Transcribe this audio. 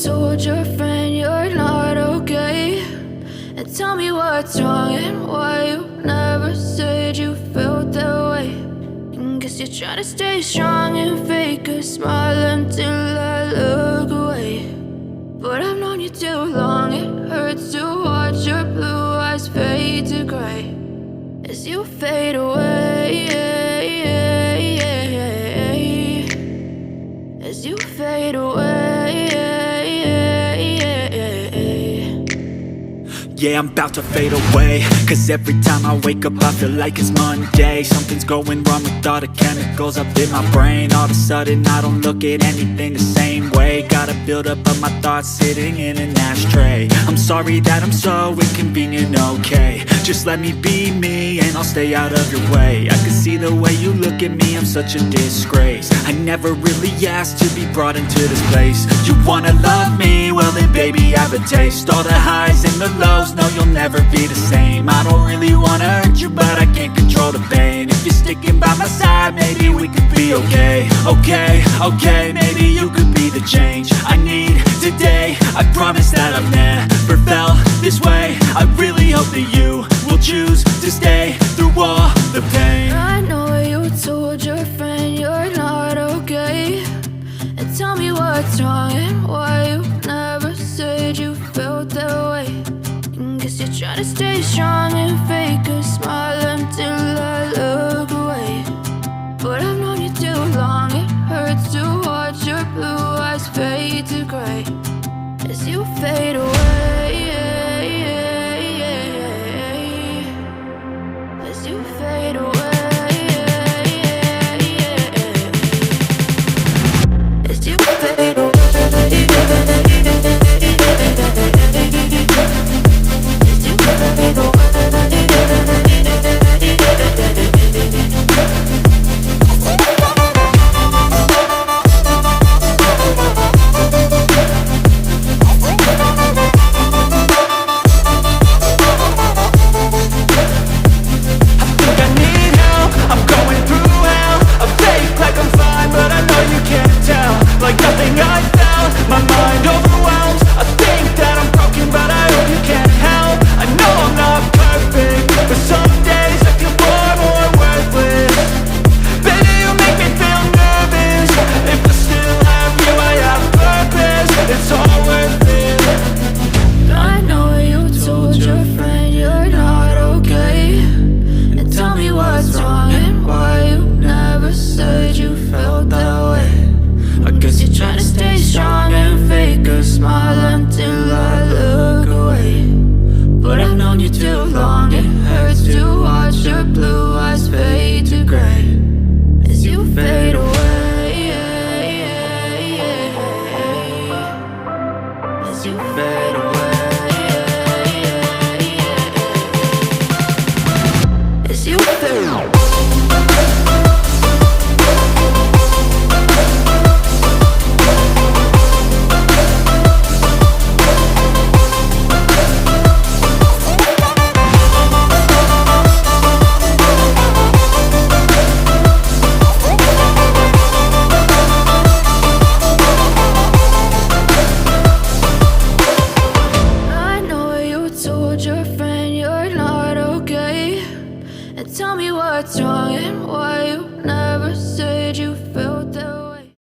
told your friend you're not okay, and tell me what's wrong and why you never said you felt that way. And guess you're trying to stay strong and fake a smile until I look away. But I've known you too long, it hurts to watch your blue eyes fade to gray as you fade away, as you fade away. Yeah, I'm about to fade away, cause every time I wake up I feel like it's Monday. Something's going wrong with all the chemicals up in my brain. All of a sudden I don't look at anything the same way. Gotta build up of my thoughts sitting in an ashtray. I'm sorry that I'm so inconvenient, okay. Just let me be me and I'll stay out of your way. I can see the way you look at me, I'm such a disgrace. I never really asked to be brought into this place. You wanna love me? Well then baby I have a taste. All the highs and the lows, no you'll never be the same. I don't really wanna hurt you but I can't control the pain. If you're sticking by my side maybe we could be okay. Okay, maybe you could be the change I need today. I promise that I've never felt this way. I really hope that you will choose to stay through all the pain. I know you told your friend you're not okay, and tell me what's wrong and why you never said you felt that way. And guess you're trying to stay strong and fake a smile until I look away. But I've known you too long, it hurts to watch your blue eyes fade